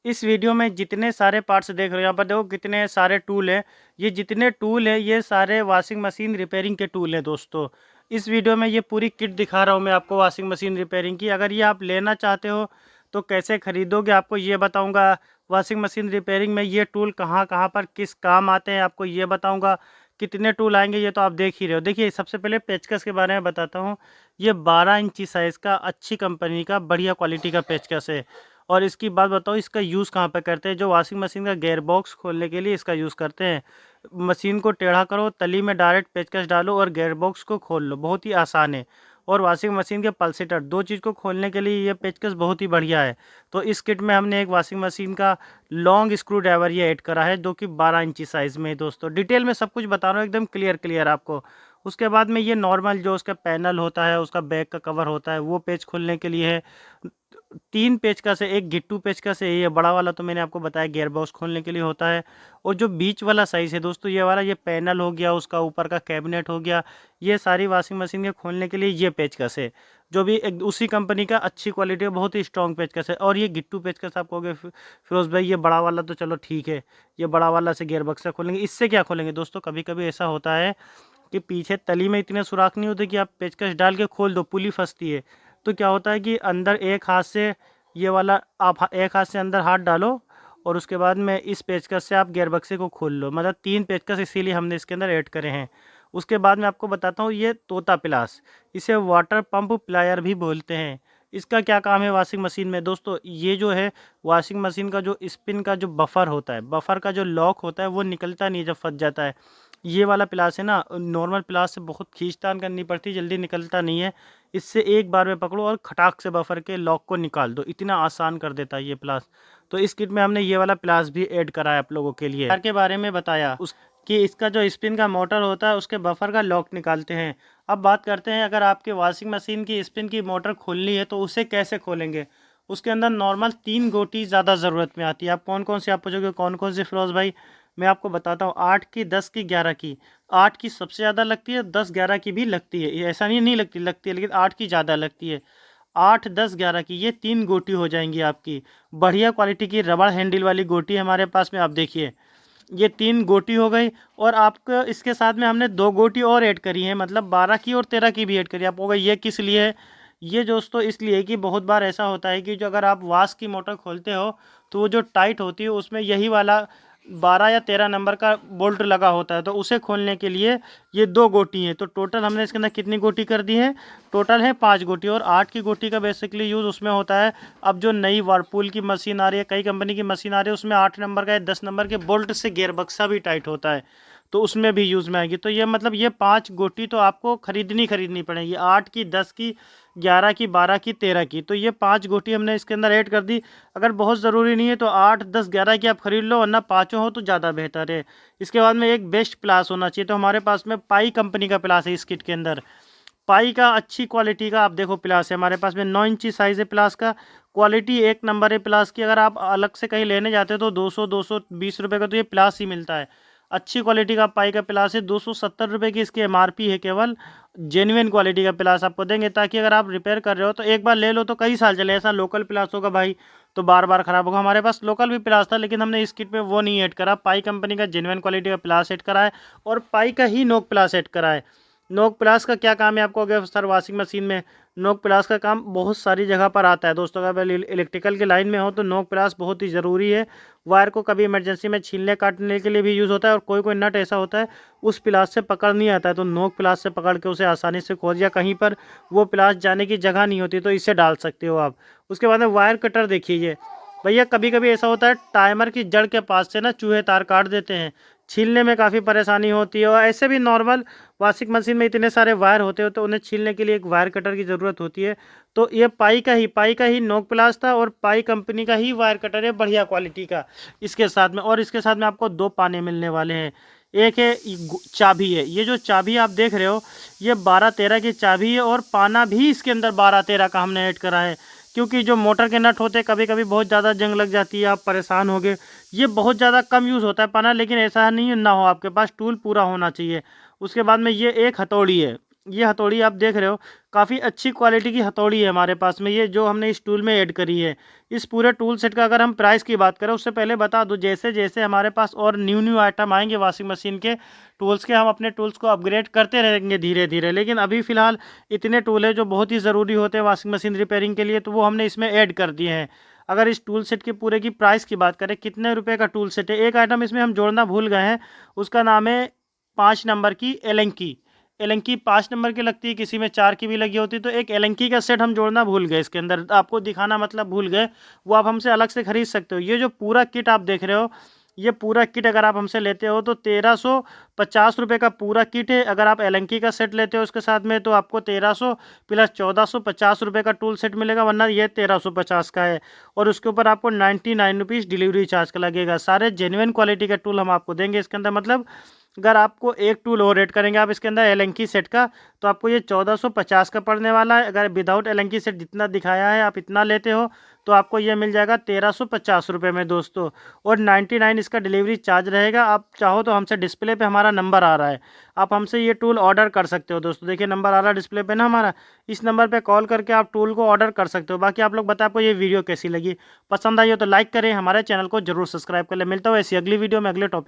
इस वीडियो में जितने सारे पार्ट्स देख रहे हो यहाँ पर देखो कितने सारे टूल हैं। ये जितने टूल हैं ये सारे वॉशिंग मशीन रिपेयरिंग के टूल हैं दोस्तों। इस वीडियो में ये पूरी किट दिखा रहा हूँ मैं आपको वॉशिंग मशीन रिपेयरिंग की। अगर ये आप लेना चाहते हो तो कैसे खरीदोगे आपको ये बताऊँगा। वॉशिंग मशीन रिपेयरिंग में ये टूल कहाँ कहाँ पर किस काम आते हैं आपको ये बताऊँगा। कितने टूल आएंगे ये तो आप देख ही रहे हो। देखिए सबसे पहले पेचकस के बारे में बताता हूँ। ये 12 इंची साइज़ का अच्छी कंपनी का बढ़िया क्वालिटी का पेचकस है। और इसकी बात बताओ इसका यूज़ कहाँ पे करते हैं। जो वॉशिंग मशीन का गेयर बॉक्स खोलने के लिए इसका यूज़ करते हैं। मशीन को टेढ़ा करो, तली में डायरेक्ट पेचकस डालो और गेयर बॉक्स को खोल लो, बहुत ही आसान है। और वॉशिंग मशीन के पल्सेटर, दो चीज़ को खोलने के लिए ये पेचकस बहुत ही बढ़िया है। तो इस किट में हमने एक वॉशिंग मशीन का लॉन्ग स्क्रू ड्राइवर ये ऐड करा है जो कि 12 इंची साइज़ में है दोस्तों। डिटेल में सब कुछ बता रहा हूँ एकदम क्लियर आपको। उसके बाद में ये नॉर्मल जो उसका पैनल होता है, उसका बैक का कवर होता है, वो पेच खोलने के लिए है। 3 पेचकस है, एक गिट्टू पेचकस है, ये बड़ा वाला तो मैंने आपको बताया गियर बॉक्स खोलने के लिए होता है। और जो बीच वाला साइज़ है दोस्तों ये वाला, ये पैनल हो गया, उसका ऊपर का कैबिनेट हो गया, ये सारी वॉशिंग मशीन के खोलने के लिए ये पेचकस है। जो भी एक उसी कंपनी का अच्छी क्वालिटी है, बहुत ही स्ट्रॉन्ग पेचकस है। और ये गिट्टू पेचकस आप कहोगे फिरोज़ भाई ये बड़ा वाला तो चलो ठीक है, ये बड़ा वाला से गियर बॉक्स से खोलेंगे, इससे क्या खोलेंगे दोस्तों। कभी कभी ऐसा होता है कि पीछे तली में इतने सुराख नहीं होते कि आप पेचकस डाल के खोल दो, पुली फंसती है। तो क्या होता है कि अंदर एक हाथ से ये वाला आप एक हाथ से अंदर हाथ डालो और उसके बाद में इस पेचकस से आप गियर बक्से को खोल लो। मतलब 3 पेचकस इसीलिए हमने इसके अंदर ऐड करे हैं। उसके बाद मैं आपको बताता हूँ ये तोता प्लास, इसे वाटर पंप प्लायर भी बोलते हैं। इसका क्या काम है वॉशिंग मशीन में दोस्तों। ये जो है वॉशिंग मशीन का जो स्पिन का जो बफर होता है, बफर का जो लॉक होता है वो निकलता नहीं जब फंस जाता है। ये वाला प्लास है ना, नॉर्मल प्लास से बहुत खींचतान करनी पड़ती है, जल्दी निकलता नहीं है। इससे एक बार में पकड़ो और खटाक से बफर के लॉक को निकाल दो, इतना आसान कर देता है ये प्लास। तो इस किट में हमने ये वाला प्लास भी ऐड करा है आप लोगों के लिए। के बारे में बताया उस कि इसका जो स्पिन का मोटर होता है उसके बफर का लॉक निकालते हैं। अब बात करते हैं अगर आपके वॉशिंग मशीन की स्पिन की मोटर खोलनी है तो उसे कैसे खोलेंगे। उसके अंदर नॉर्मल 3 गोटी ज़्यादा ज़रूरत में आती है। आप कौन कौन सी आप पूछोगे कौन कौन सी फिरोज़ भाई, मैं आपको बताता हूँ। 8 की, 10 की, 11 की। 8 की सबसे ज़्यादा लगती है, 10 11 की भी लगती है। ये ऐसा नहीं लगती, लगती है लेकिन 8 की ज़्यादा लगती है। 8 10 11 की ये 3 गोटी हो जाएंगी आपकी। बढ़िया क्वालिटी की रबड़ हैंडल वाली गोटी हमारे पास में, आप देखिए ये 3 गोटी हो गई। और आपको इसके साथ में हमने 2 गोटी और ऐड करी है, मतलब 12 की और 13 की भी ऐड करी है। आप होगा ये किस लिए है। ये दोस्तों इसलिए कि बहुत बार ऐसा होता है कि जो अगर आप वाश की मोटर खोलते हो तो वो जो टाइट होती है उसमें यही वाला 12 या 13 नंबर का बोल्ट लगा होता है। तो उसे खोलने के लिए ये 2 गोटी हैं। तो टोटल हमने इसके अंदर कितनी गोटी कर दी है, टोटल है 5 गोटी। और 8 की गोटी का बेसिकली यूज़ उसमें होता है। अब जो नई वर्लपूल की मशीन आ रही है, कई कंपनी की मशीन आ रही है, उसमें 8 नंबर का या 10 नंबर के बोल्ट से गियर बक्सा भी टाइट होता है, तो उसमें भी यूज़ में आएगी। तो ये मतलब ये 5 गोटी तो आपको खरीदनी पड़ेगी, 8 की, 10 की, 11 की, 12 की, 13 की। तो ये 5 गोटी हमने इसके अंदर ऐड कर दी। अगर बहुत ज़रूरी नहीं है तो 8 10 11 की आप खरीद लो, वरना पाँचों हो तो ज़्यादा बेहतर है। इसके बाद में एक बेस्ट प्लास होना चाहिए। तो हमारे पास में पाई कंपनी का प्लास है इस किट के अंदर। पाई का अच्छी क्वालिटी का आप देखो प्लास है हमारे पास में, 9 इंची साइज़ है प्लास का। क्वालिटी एक नंबर है प्लास की। अगर आप अलग से कहीं लेने जाते हो तो 200 रुपये का तो ये प्लास ही मिलता है। अच्छी क्वालिटी का पाई का प्लास है। 270 रुपये की इसकी एमआरपी है केवल। जेन्युइन क्वालिटी का प्लास आपको देंगे, ताकि अगर आप रिपेयर कर रहे हो तो एक बार ले लो तो कई साल चले। ऐसा लोकल प्लास होगा भाई तो बार बार ख़राब होगा। हमारे पास लोकल भी प्लास था लेकिन हमने इस किट में वो नहीं ऐड करा। पाई कंपनी का जेन्युइन क्वालिटी का प्लास ऐड करा है और पाई का ही नोक प्लास ऐड करा है। नोक प्लास का क्या काम है आपको अगर सर वॉशिंग मशीन में। नोक प्लास का काम बहुत सारी जगह पर आता है दोस्तों। अगर इलेक्ट्रिकल की लाइन में हो तो नोक प्लास बहुत ही ज़रूरी है। वायर को कभी इमरजेंसी में छीलने काटने के लिए भी यूज़ होता है। और कोई कोई नट ऐसा होता है उस प्लास से पकड़ नहीं आता है, तो नोक प्लास से पकड़ के उसे आसानी से खोल, या कहीं पर वो प्लास जाने की जगह नहीं होती तो इसे डाल सकते हो आप। उसके बाद में वायर कटर देखिए ये भैया, कभी कभी ऐसा होता है टाइमर की जड़ के पास से ना चूहे तार काट देते हैं, छीलने में काफ़ी परेशानी होती है। और ऐसे भी नॉर्मल वॉशिंग मशीन में इतने सारे वायर होते हो तो उन्हें छीलने के लिए एक वायर कटर की ज़रूरत होती है। तो ये पाई का ही नोक प्लास था और पाई कंपनी का ही वायर कटर है, बढ़िया क्वालिटी का इसके साथ में। और इसके साथ में आपको 2 पाने मिलने वाले हैं। एक है चाबी है, ये जो चाबी आप देख रहे हो ये 12 13 की चाबी है। और पाना भी इसके अंदर 12 13 का हमने ऐड करा है, क्योंकि जो मोटर के नट होते हैं कभी कभी बहुत ज़्यादा जंग लग जाती है, आप परेशान होगे। ये बहुत ज़्यादा कम यूज़ होता है पाना, लेकिन ऐसा नहीं ना हो, आपके पास टूल पूरा होना चाहिए। उसके बाद में ये एक हथौड़ी है, ये हथौड़ी आप देख रहे हो, काफ़ी अच्छी क्वालिटी की हथौड़ी है हमारे पास में, ये जो हमने इस टूल में ऐड करी है। इस पूरे टूल सेट का अगर हम प्राइस की बात करें, उससे पहले बता दूं, जैसे जैसे हमारे पास और न्यू न्यू आइटम आएंगे वॉशिंग मशीन के टूल्स के, हम अपने टूल्स को अपग्रेड करते रहेंगे धीरे धीरे। लेकिन अभी फ़िलहाल इतने टूल है जो बहुत ही ज़रूरी होते हैं वॉशिंग मशीन रिपेयरिंग के लिए, तो वो हमने इसमें ऐड कर दिए हैं। अगर इस टूल सेट के पूरे की प्राइस की बात करें, कितने रुपए का टूल सेट है, एक आइटम इसमें हम जोड़ना भूल गए हैं, उसका नाम है 5 नंबर की एलेंकी। एलेंकी 5 नंबर की लगती है, किसी में 4 की भी लगी होती है, तो एक एलेंकी का सेट हम जोड़ना भूल गए इसके अंदर, आपको दिखाना मतलब भूल गए। वो आप हमसे अलग से खरीद सकते हो। ये जो पूरा किट आप देख रहे हो, ये पूरा किट अगर आप हमसे लेते हो तो 1350 रुपये का पूरा किट है। अगर आप एलेंकी का सेट लेते हो उसके साथ में, तो आपको 1300 प्लस 1450 रुपये का टूल सेट मिलेगा, वरना ये 1350 का है। और उसके ऊपर आपको 99 रुपीज़ डिलीवरी चार्ज का लगेगा। सारे जेन्युइन क्वालिटी के टूल हम आपको देंगे इसके अंदर। मतलब अगर आपको एक टूल और रेट करेंगे आप इसके अंदर एलेंकी सेट का, तो आपको ये 1450 का पड़ने वाला है। अगर विदाउट एलेंकी सेट जितना दिखाया है आप इतना लेते हो, तो आपको ये मिल जाएगा 1350 रुपये में दोस्तों। और 99 इसका डिलीवरी चार्ज रहेगा। आप चाहो तो हमसे, डिस्प्ले पे हमारा नंबर आ रहा है, आप हमसे ये टूल ऑर्डर कर सकते हो दोस्तों। देखिए नंबर आ रहा है डिस्प्ले पे ना हमारा, इस नंबर पे कॉल करके आप टूल को ऑर्डर कर सकते हो। बाकी आप लोग बताएं आपको ये वीडियो कैसी लगी, पसंद आई हो तो लाइक करें, हमारे चैनल को जरूर सब्सक्राइब कर ले। मिलता हूँ ऐसी अगली वीडियो में अगले टॉपिक।